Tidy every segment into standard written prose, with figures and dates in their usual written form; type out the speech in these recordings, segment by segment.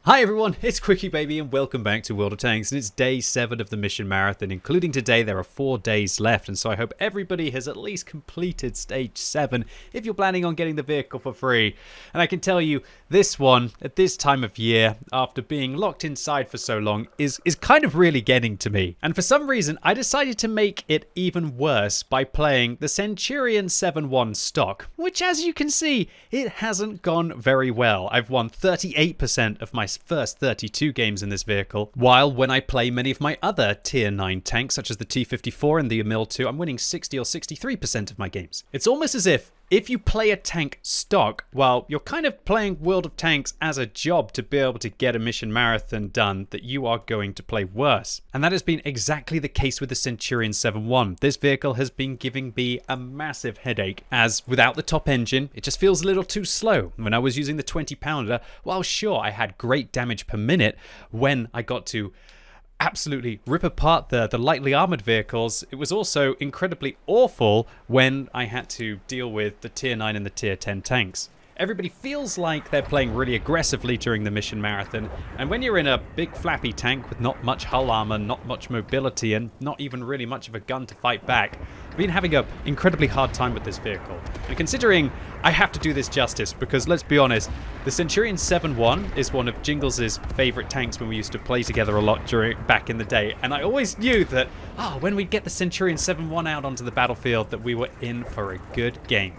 Hi everyone, it's QuickyBaby and welcome back to World of Tanks, and it's day 7 of the mission marathon. Including today, there are 4 days left, and so I hope everybody has at least completed stage 7 if you're planning on getting the vehicle for free. And I can tell you, this one, at this time of year, after being locked inside for so long, is kind of really getting to me. And for some reason, I decided to make it even worse by playing the Centurion 7-1 stock, which as you can see, it hasn't gone very well. I've won 38% of my first 32 games in this vehicle, while when I play many of my other tier 9 tanks such as the T-54 and the Emil 2, I'm winning 60 or 63% of my games. It's almost as if you play a tank stock, well, you're kind of playing World of Tanks as a job to be able to get a mission marathon done, that you are going to play worse. And that has been exactly the case with the Centurion 7-1. This vehicle has been giving me a massive headache, as without the top engine, it just feels a little too slow. When I was using the 20-pounder, well, sure, I had great damage per minute when I got to absolutely rip apart the lightly armored vehicles. It was also incredibly awful when I had to deal with the tier 9 and the tier 10 tanks. Everybody feels like they're playing really aggressively during the mission marathon, and when you're in a big flappy tank with not much hull armor, not much mobility, and not even really much of a gun to fight back, I've been having an incredibly hard time with this vehicle. And considering I have to do this justice, because let's be honest, the Centurion 7-1 is one of Jingles's favorite tanks when we used to play together a lot back in the day, and I always knew that when we get the Centurion 7-1 out onto the battlefield, that we were in for a good game.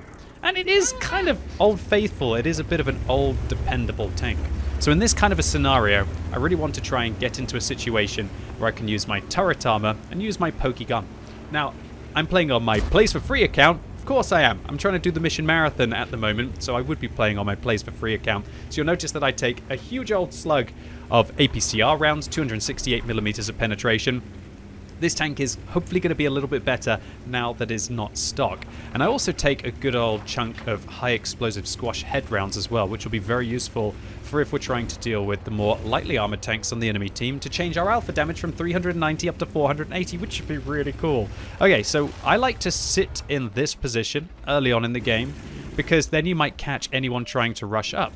And it is kind of old faithful. It is a bit of an old, dependable tank. So in this kind of a scenario, I really want to try and get into a situation where I can use my turret armor and use my pokey gun. Now, I'm playing on my Plays for Free account. Of course I am. I'm trying to do the mission marathon at the moment, so I would be playing on my Plays for Free account. So you'll notice that I take a huge old slug of APCR rounds, 268mm of penetration. This tank is hopefully going to be a little bit better now that it's not stock. And I also take a good old chunk of high explosive squash head rounds as well, which will be very useful for if we're trying to deal with the more lightly armored tanks on the enemy team to change our alpha damage from 390 up to 480, which should be really cool. Okay, so I like to sit in this position early on in the game, because then you might catch anyone trying to rush up.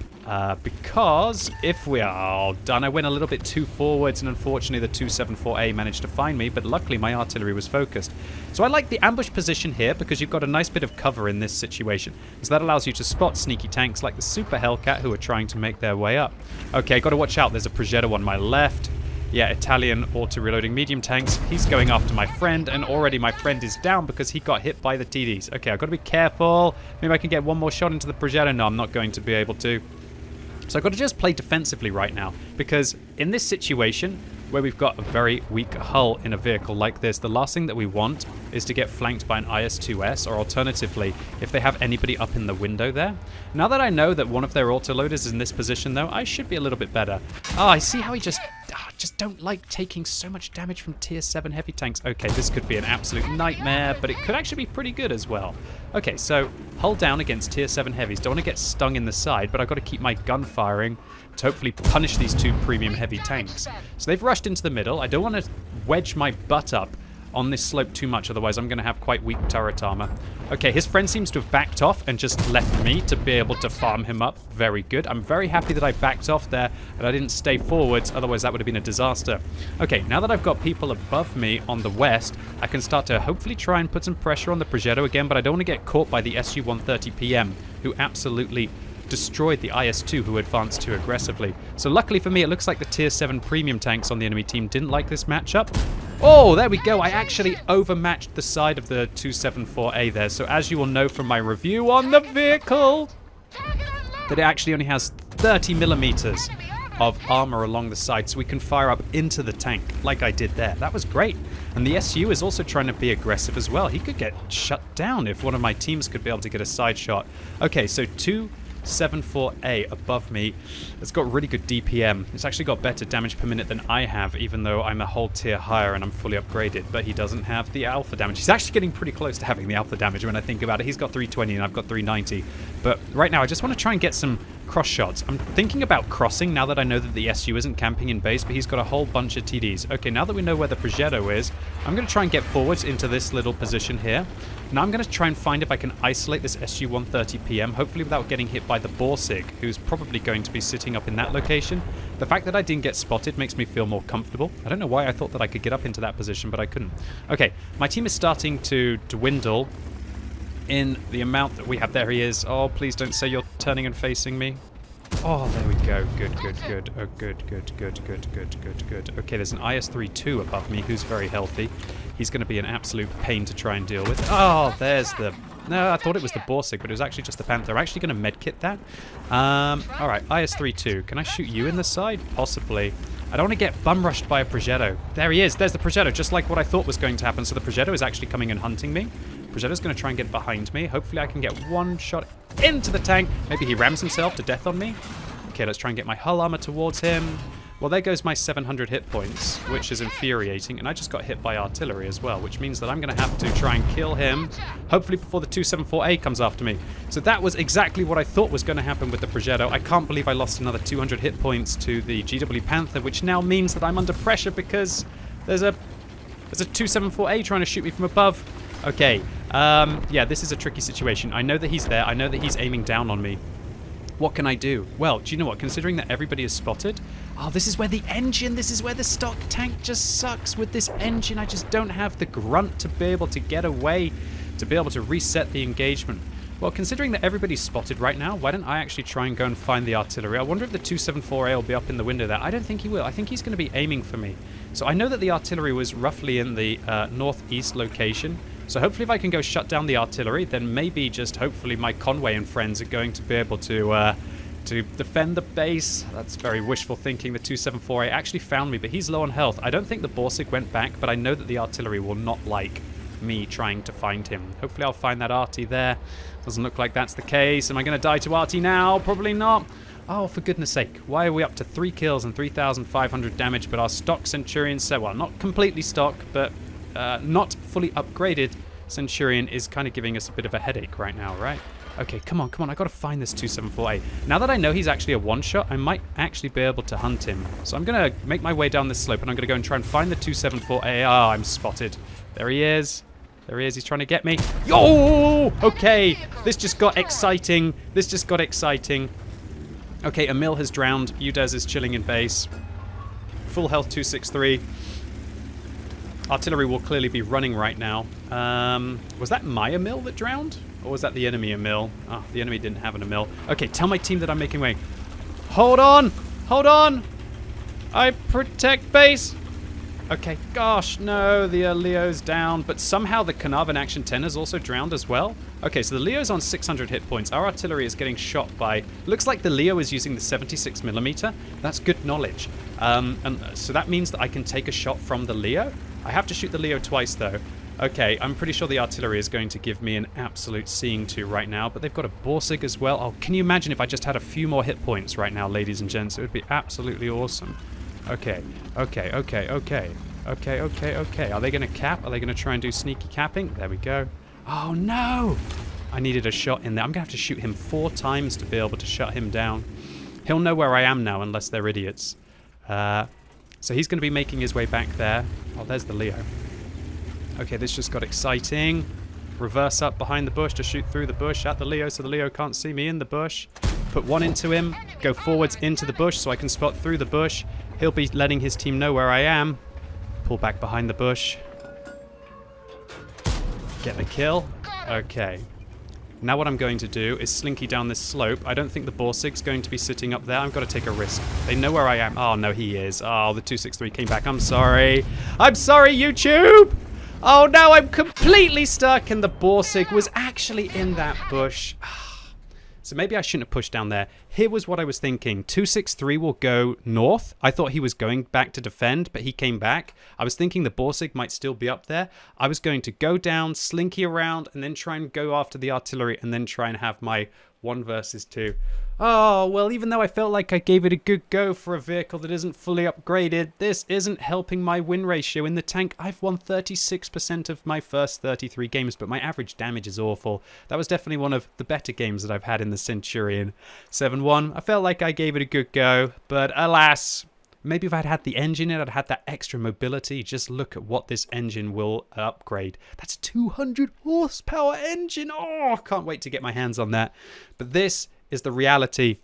Because if we are done, I went a little bit too forwards, and unfortunately the 274A managed to find me, but luckily my artillery was focused. So I like the ambush position here because you've got a nice bit of cover in this situation. So that allows you to spot sneaky tanks like the Super Hellcat who are trying to make their way up. Okay, got to watch out. There's a Progetto on my left. Yeah, Italian auto-reloading medium tanks. He's going after my friend, and already my friend is down because he got hit by the TDs. Okay, I've got to be careful. Maybe I can get one more shot into the Progetto. No, I'm not going to be able to. So I've got to just play defensively right now, because in this situation, where we've got a very weak hull in a vehicle like this, the last thing that we want is to get flanked by an IS-2S, or alternatively, if they have anybody up in the window there. Now that I know that one of their autoloaders is in this position, though, I should be a little bit better. Oh, I see how he just don't like taking so much damage from tier 7 heavy tanks. Okay, this could be an absolute nightmare, but it could actually be pretty good as well. Okay, so hull down against tier 7 heavies. Don't want to get stung in the side, but I've got to keep my gun firing to hopefully punish these 2 premium heavy tanks. So they've rushed into the middle. I don't want to wedge my butt up on this slope too much, otherwise I'm going to have quite weak turret armor. Okay, his friend seems to have backed off and just left me to be able to farm him up. Very good. I'm very happy that I backed off there and I didn't stay forwards, otherwise that would have been a disaster. Okay, now that I've got people above me on the west, I can start to hopefully try and put some pressure on the Progetto again, but I don't want to get caught by the Su-130PM, who absolutely destroyed the IS-2 who advanced too aggressively. So luckily for me, it looks like the tier 7 premium tanks on the enemy team didn't like this matchup. Oh, there we go. I actually overmatched the side of the 274A there. So as you will know from my review on the vehicle, that it actually only has 30mm of armor along the side, so we can fire up into the tank like I did there. That was great. And the SU is also trying to be aggressive as well. He could get shut down if one of my teams could be able to get a side shot. Okay, so 274A above me. It's got really good DPM. It's actually got better damage per minute than I have, even though I'm a whole tier higher and I'm fully upgraded, but he doesn't have the alpha damage. He's actually getting pretty close to having the alpha damage when I think about it. He's got 320 and I've got 390. But right now I just want to try and get some Cross shots. I'm thinking about crossing now that I know that the SU isn't camping in base, but he's got a whole bunch of TDs. Okay, now that we know where the Progetto is, I'm going to try and get forwards into this little position here. Now I'm going to try and find if I can isolate this SU-130 PM, hopefully without getting hit by the Borsig, who's probably going to be sitting up in that location. The fact that I didn't get spotted makes me feel more comfortable. I don't know why I thought that I could get up into that position, but I couldn't. Okay, my team is starting to dwindle in the amount that we have. There he is. Oh, please don't say you're turning and facing me. Oh, there we go. Good, good, good. Oh, good, good, good, good, good, good, good. Okay, there's an IS-32 above me who's very healthy. He's going to be an absolute pain to try and deal with. Oh, there's the... No, I thought it was the Borsig, but it was actually just the Panther. I'm actually going to medkit that. All right, IS-32. Can I shoot you in the side? Possibly. I don't want to get bum rushed by a Progetto. There he is. There's the Progetto, just like what I thought was going to happen. So the Progetto is actually coming and hunting me. Progetto's going to try and get behind me. Hopefully I can get one shot into the tank. Maybe he rams himself to death on me. Okay, let's try and get my hull armor towards him. Well, there goes my 700 hit points, which is infuriating. And I just got hit by artillery as well, which means that I'm going to have to try and kill him, hopefully before the 274A comes after me. So that was exactly what I thought was going to happen with the Progetto. I can't believe I lost another 200 hit points to the GW Panther, which now means that I'm under pressure because there's a 274A trying to shoot me from above. Okay, yeah, this is a tricky situation. I know that he's there. I know that he's aiming down on me. What can I do? Well, do you know what? Considering that everybody is spotted... Oh, this is where the engine... This is where the stock tank just sucks. With this engine, I just don't have the grunt to be able to get away, to be able to reset the engagement. Well, considering that everybody's spotted right now, why don't I actually try and go and find the artillery? I wonder if the 274A will be up in the window there. I don't think he will. I think he's going to be aiming for me. So I know that the artillery was roughly in the northeast location. So hopefully if I can go shut down the artillery, then maybe just hopefully my Conway and friends are going to be able to defend the base. That's very wishful thinking. The 274A actually found me, but he's low on health. I don't think the Borsig went back, but I know that the artillery will not like me trying to find him. Hopefully I'll find that arty there. Doesn't look like that's the case. Am I going to die to arty now? Probably not. Oh, for goodness sake. Why are we up to 3 kills and 3,500 damage, but our stock Centurion, so well, not completely stock, but not fully upgraded Centurion is kind of giving us a bit of a headache right now, right? Okay, come on, come on. I got to find this 274A. Now that I know he's actually a one-shot, I might actually be able to hunt him. So I'm going to make my way down this slope, and I'm going to go and try and find the 274A. Oh, I'm spotted. There he is. There he is. He's trying to get me. Yo! Okay, this just got exciting. This just got exciting. Okay, Emil has drowned. Udez is chilling in base. Full health 263. Artillery will clearly be running right now. Was that my Emil that drowned? Or was that the enemy Emil? Oh, the enemy didn't have an Emil. Okay, tell my team that I'm making way. Hold on! Hold on! I protect base! Okay, gosh, no, the Leo's down. But somehow the Carnarvon Action 10 has also drowned as well. Okay, so the Leo's on 600 hit points. Our artillery is getting shot by... Looks like the Leo is using the 76mm. That's good knowledge. And so that means that I can take a shot from the Leo. I have to shoot the Leo twice, though. Okay, I'm pretty sure the artillery is going to give me an absolute seeing to right now, but they've got a Borsig as well. Oh, can you imagine if I just had a few more hit points right now, ladies and gents? It would be absolutely awesome. Okay, okay, okay, okay. Okay, okay, okay. Are they going to cap? Are they going to try and do sneaky capping? There we go. Oh, no! I needed a shot in there. I'm going to have to shoot him 4 times to be able to shut him down. He'll know where I am now, unless they're idiots. So he's going to be making his way back there. Oh, there's the Leo. Okay, this just got exciting. Reverse up behind the bush to shoot through the bush at the Leo so the Leo can't see me in the bush. Put one into him. Go forwards into the bush so I can spot through the bush. He'll be letting his team know where I am. Pull back behind the bush. Get the kill. Okay. Now what I'm going to do is slinky down this slope. I don't think the Borsig's going to be sitting up there. I've got to take a risk. They know where I am. Oh, no, he is. Oh, the 263 came back. I'm sorry. I'm sorry, YouTube! Oh, no, I'm completely stuck, and the Borsig was actually in that bush. So maybe I shouldn't have pushed down there. Here was what I was thinking. 263 will go north. I thought he was going back to defend, but he came back. I was thinking the Borsig might still be up there. I was going to go down, slinky around, and then try and go after the artillery, and then try and have my 1 versus 2. Oh, well, even though I felt like I gave it a good go for a vehicle that isn't fully upgraded, this isn't helping my win ratio in the tank. I've won 36% of my first 33 games, but my average damage is awful. That was definitely one of the better games that I've had in the Centurion. 7-1, I felt like I gave it a good go, but alas, maybe if I'd had the engine in, I'd had that extra mobility. Just look at what this engine will upgrade. That's a 200 horsepower engine. Oh, I can't wait to get my hands on that. But this is the reality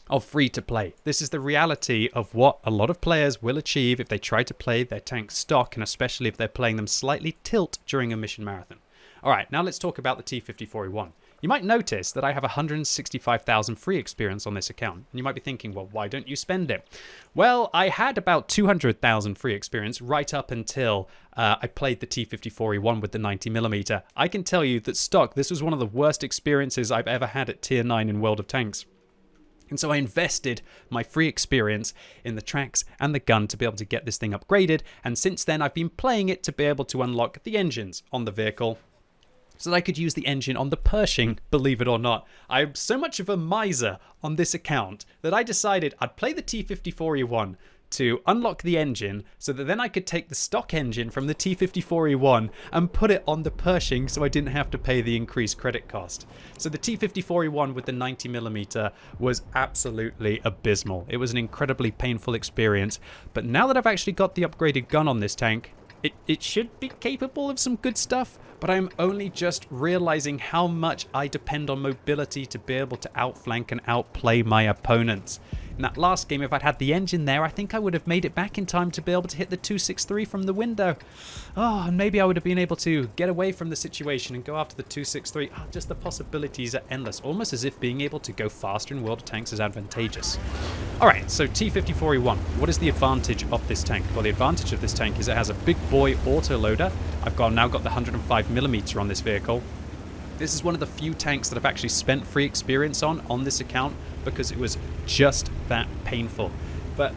of free-to-play. This is the reality of what a lot of players will achieve if they try to play their tank stock, and especially if they're playing them slightly tilt during a mission marathon. Alright, now let's talk about the T-54E1. You might notice that I have 165,000 free experience on this account, and you might be thinking, well, why don't you spend it? Well, I had about 200,000 free experience right up until I played the T-54E1 with the 90mm. I can tell you that stock, this was one of the worst experiences I've ever had at Tier 9 in World of Tanks. And so I invested my free experience in the tracks and the gun to be able to get this thing upgraded, and since then I've been playing it to be able to unlock the engines on the vehicle, so that I could use the engine on the Pershing, believe it or not. I'm so much of a miser on this account that I decided I'd play the T-54E1 to unlock the engine so that then I could take the stock engine from the T-54E1 and put it on the Pershing so I didn't have to pay the increased credit cost. So the T-54E1 with the 90mm was absolutely abysmal. It was an incredibly painful experience, but now that I've actually got the upgraded gun on this tank, it should be capable of some good stuff, but I'm only just realizing how much I depend on mobility to be able to outflank and outplay my opponents. In that last game, if I'd had the engine there, I think I would have made it back in time to be able to hit the 263 from the window. Oh, and maybe I would have been able to get away from the situation and go after the 263. Oh, just the possibilities are endless, almost as if being able to go faster in World of Tanks is advantageous. Alright, so T-54E1, what is the advantage of this tank? Well, the advantage of this tank is it has a big boy autoloader. I've now got the 105mm on this vehicle. This is one of the few tanks that I've actually spent free experience on this account because it was just that painful. But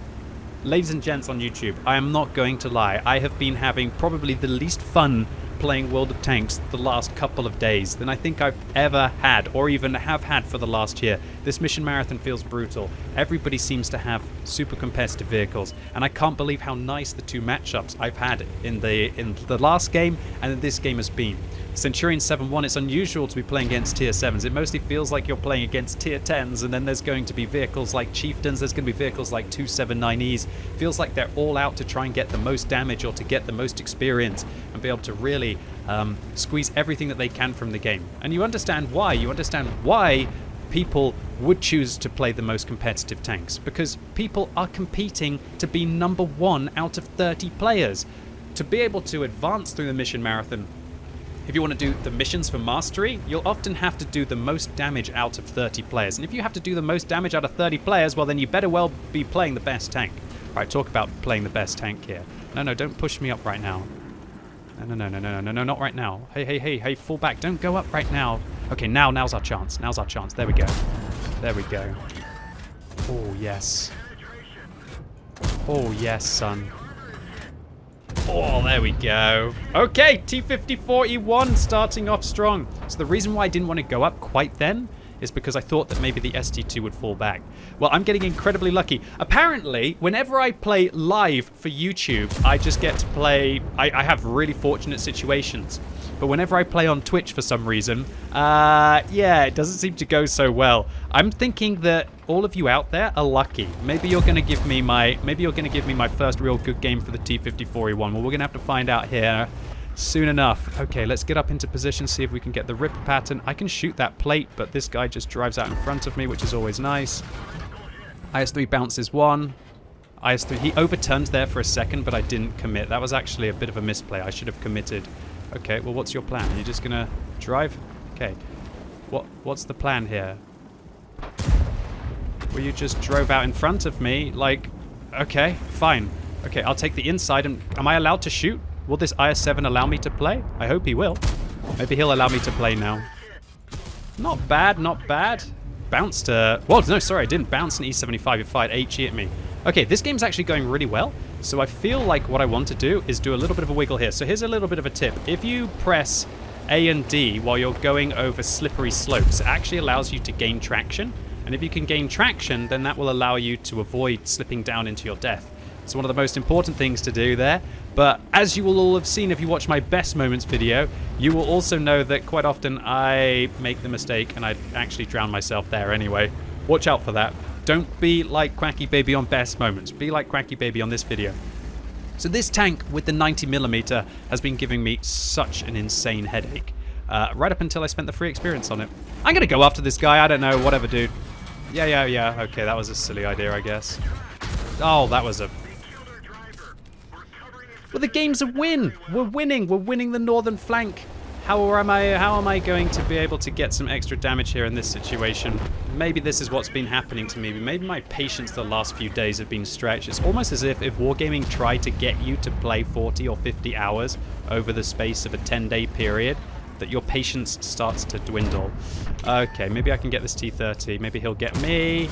ladies and gents on YouTube, I am not going to lie. I have been having probably the least fun playing World of Tanks the last couple of days than I think I've ever had, or even have had for the last year. This mission marathon feels brutal. Everybody seems to have super competitive vehicles, and I can't believe how nice the two matchups I've had in the last game and in this game has been. Centurion 7-1, it's unusual to be playing against tier 7s. It mostly feels like you're playing against tier 10s, and then there's going to be vehicles like Chieftains, there's going to be vehicles like 279Es. Feels like they're all out to try and get the most damage or to get the most experience and be able to really squeeze everything that they can from the game. And you understand why. You understand why people would choose to play the most competitive tanks, because people are competing to be #1 out of 30 players. To be able to advance through the mission marathon, if you want to do the missions for mastery, you'll often have to do the most damage out of 30 players. And if you have to do the most damage out of 30 players, well then you better well be playing the best tank. Alright, talk about playing the best tank here. No, don't push me up right now. No, not right now. Hey, fall back. Don't go up right now. Okay, now's our chance. Now's our chance. There we go. There we go. Oh, yes. Oh, yes, son. Oh, there we go. Okay, T-54E1 starting off strong. So the reason why I didn't want to go up quite then is because I thought that maybe the ST2 would fall back. Well, I'm getting incredibly lucky. Apparently, whenever I play live for YouTube, I just get to play... I have really fortunate situations. But whenever I play on Twitch for some reason, yeah, it doesn't seem to go so well. I'm thinking that all of you out there are lucky. Maybe you're going to give me my first real good game for the T-54E1. Well, we're going to have to find out here soon enough. Okay, let's get up into position, see if we can get the ripper pattern. I can shoot that plate, but this guy just drives out in front of me, which is always nice. IS-3 bounces one. IS-3, he overturned there for a second, but I didn't commit. That was actually a bit of a misplay. I should have committed. Okay, well, what's your plan? Are you just gonna drive? Okay. What's the plan here? Well, you just drove out in front of me, like... Okay, fine. Okay, I'll take the inside, and... Am I allowed to shoot? Will this IS-7 allow me to play? I hope he will. Maybe he'll allow me to play now. Not bad, not bad. Bounced to... Well, no, sorry, I didn't bounce an E-75. It fired HE at me. Okay, this game's actually going really well. So I feel like what I want to do is do a little bit of a wiggle here. So here's a little bit of a tip. If you press A and D while you're going over slippery slopes, it actually allows you to gain traction. And if you can gain traction, then that will allow you to avoid slipping down into your death. It's one of the most important things to do there. But as you will all have seen if you watch my best moments video, you will also know that quite often I make the mistake and I actually drown myself there anyway. Watch out for that. Don't be like QuickyBaby on best moments. Be like QuickyBaby on this video. So this tank with the 90mm has been giving me such an insane headache. Right up until I spent the free experience on it. I'm going to go after this guy. I don't know. Whatever, dude. Yeah. Okay, that was a silly idea, I guess. Oh, that was a... Well, the game's a win. We're winning. We're winning the northern flank. How am I going to be able to get some extra damage here in this situation? Maybe this is what's been happening to me. Maybe my patience the last few days have been stretched. It's almost as if Wargaming tried to get you to play 40 or 50 hours over the space of a 10-day period, that your patience starts to dwindle. Okay, maybe I can get this T-30. Maybe he'll get me.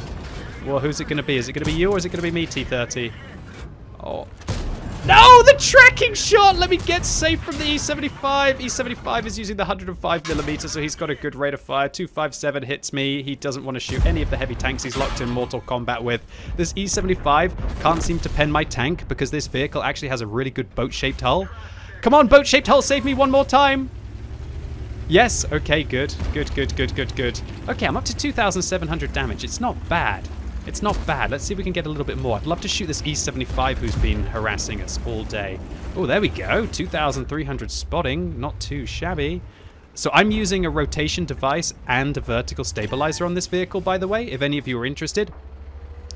Well, who's it going to be? Is it going to be you or is it going to be me, T-30? Oh. No, the tracking shot! Let me get safe from the E75. E75 is using the 105mm, so he's got a good rate of fire. 257 hits me. He doesn't want to shoot any of the heavy tanks he's locked in mortal combat with. This E75 can't seem to pen my tank because this vehicle actually has a really good boat-shaped hull. Come on, boat-shaped hull, save me one more time. Yes, okay, good. Okay, I'm up to 2,700 damage. It's not bad. It's not bad. Let's see if we can get a little bit more. I'd love to shoot this E75 who's been harassing us all day. Oh, there we go. 2,300 spotting. Not too shabby. So I'm using a rotation device and a vertical stabilizer on this vehicle, by the way, if any of you are interested,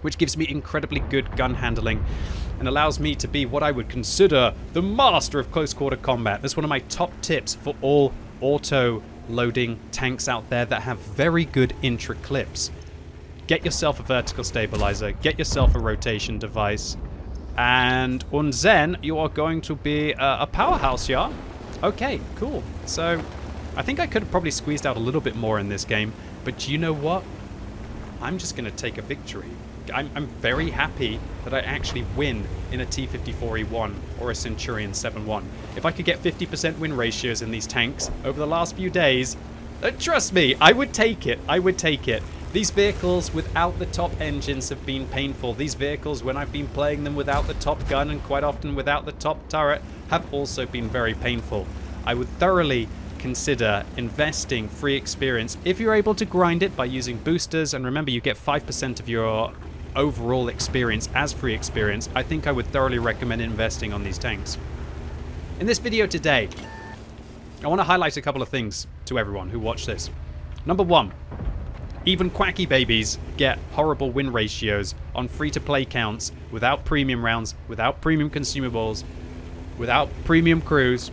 which gives me incredibly good gun handling and allows me to be what I would consider the master of close quarter combat. That's one of my top tips for all auto loading tanks out there that have very good intra clips. Get yourself a vertical stabilizer, get yourself a rotation device, and then you are going to be a powerhouse, yeah? Okay, cool. So I think I could have probably squeezed out a little bit more in this game, but you know what? I'm just going to take a victory. I'm very happy that I actually win in a T-54E1 or a Centurion 7-1. If I could get 50% win ratios in these tanks over the last few days, trust me, I would take it. I would take it. These vehicles without the top engines have been painful. These vehicles, when I've been playing them without the top gun and quite often without the top turret, have also been very painful. I would thoroughly consider investing free experience if you're able to grind it by using boosters. And remember, you get 5% of your overall experience as free experience. I think I would thoroughly recommend investing on these tanks. In this video today, I want to highlight a couple of things to everyone who watch this. Number one, even QuickyBabies get horrible win ratios on free-to-play counts without premium rounds, without premium consumables, without premium crews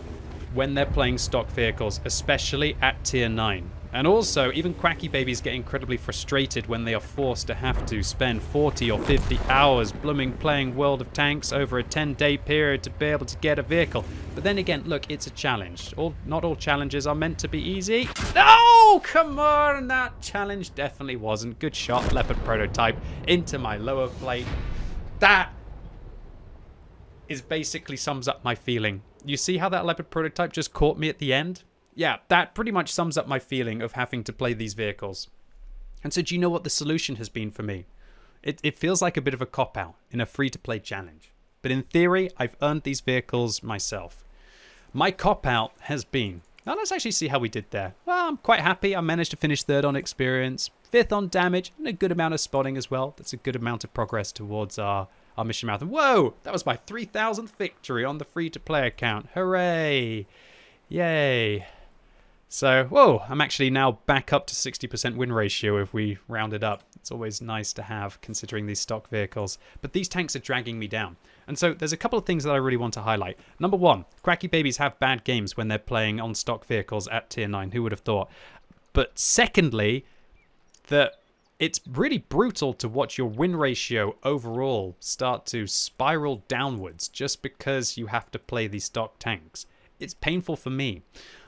when they're playing stock vehicles, especially at tier 9. And also, even QuickyBabies get incredibly frustrated when they are forced to have to spend 40 or 50 hours blooming playing World of Tanks over a 10-day period to be able to get a vehicle. But then again, look, it's a challenge. Not all challenges are meant to be easy. No! Come on! That challenge definitely wasn't. Good shot, Leopard prototype, into my lower plate. That is basically sums up my feeling. You see how that Leopard prototype just caught me at the end? Yeah, that pretty much sums up my feeling of having to play these vehicles. And so do you know what the solution has been for me? It feels like a bit of a cop-out in a free-to-play challenge. But in theory, I've earned these vehicles myself. My cop-out has been... Now let's actually see how we did there. Well, I'm quite happy. I managed to finish 3rd on experience, 5th on damage, and a good amount of spotting as well. That's a good amount of progress towards our mission marathon. Whoa! That was my 3,000th victory on the free-to-play account. Hooray! Yay! So, whoa, I'm actually now back up to 60% win ratio if we round it up. It's always nice to have, considering these stock vehicles. But these tanks are dragging me down. And so there's a couple of things that I really want to highlight. Number one, QuickyBabies have bad games when they're playing on stock vehicles at tier 9. Who would have thought? But secondly, that it's really brutal to watch your win ratio overall start to spiral downwards just because you have to play these stock tanks. It's painful for me.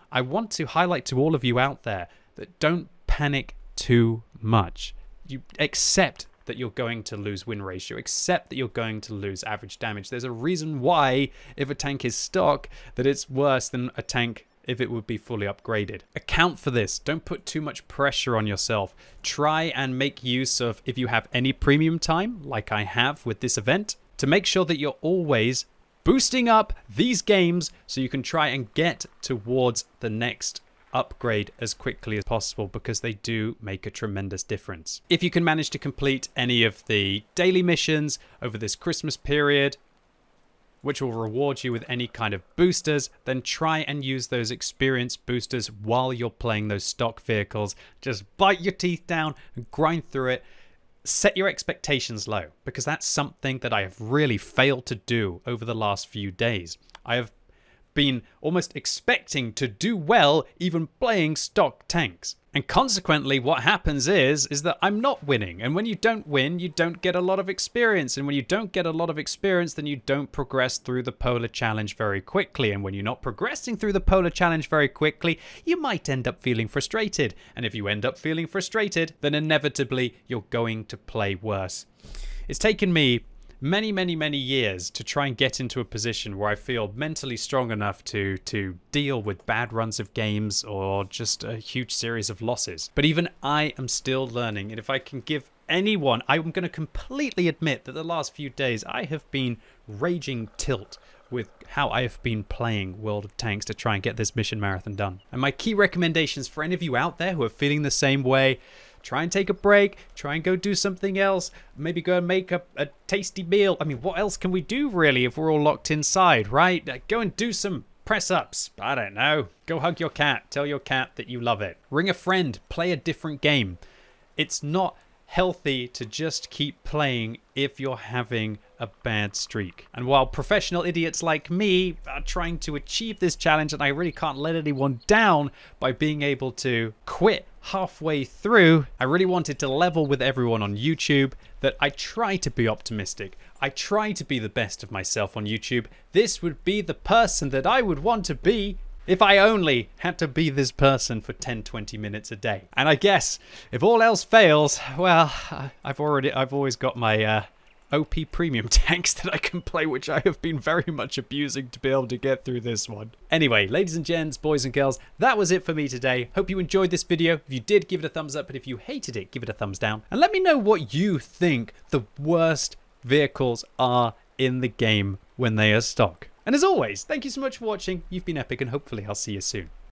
I want to highlight to all of you out there that don't panic too much. You accept that you're going to lose win ratio, accept that you're going to lose average damage. There's a reason why, if a tank is stock, that it's worse than a tank if it would be fully upgraded. Account for this. Don't put too much pressure on yourself. Try and make use of, if you have any premium time, like I have with this event, to make sure that you're always boosting up these games so you can try and get towards the next upgrade as quickly as possible, because they do make a tremendous difference. If you can manage to complete any of the daily missions over this Christmas period, which will reward you with any kind of boosters, then try and use those experience boosters while you're playing those stock vehicles. Just bite your teeth down and grind through it. Set your expectations low, because that's something that I have really failed to do over the last few days. I have been almost expecting to do well even playing stock tanks. And consequently, what happens is that I'm not winning. And when you don't win, you don't get a lot of experience. And when you don't get a lot of experience, then you don't progress through the Polar Challenge very quickly. And when you're not progressing through the Polar Challenge very quickly, you might end up feeling frustrated. And if you end up feeling frustrated, then inevitably you're going to play worse. It's taken me many years to try and get into a position where I feel mentally strong enough to deal with bad runs of games or just a huge series of losses. But even I am still learning, and if I can give anyone, I'm going to completely admit that the last few days I have been raging tilt with how I have been playing World of Tanks to try and get this mission marathon done. And my key recommendations for any of you out there who are feeling the same way: try and take a break, try and go do something else, maybe go and make a tasty meal. I mean, what else can we do really if we're all locked inside, right? Go and do some press-ups. I don't know. Go hug your cat. Tell your cat that you love it. Ring a friend. Play a different game. It's not healthy to just keep playing if you're having a bad streak. And while professional idiots like me are trying to achieve this challenge, and I really can't let anyone down by being able to quit halfway through, I really wanted to level with everyone on YouTube that I try to be optimistic. I try to be the best of myself on YouTube. This would be the person that I would want to be if I only had to be this person for 10-20 minutes a day. And I guess if all else fails, well, I've always got my OP premium tanks that I can play, which I have been very much abusing to be able to get through this one. Anyway, ladies and gents, boys and girls, that was it for me today. Hope you enjoyed this video. If you did, give it a thumbs up, but if you hated it, give it a thumbs down. And let me know what you think the worst vehicles are in the game when they are stock. And as always, thank you so much for watching. You've been epic, and hopefully I'll see you soon.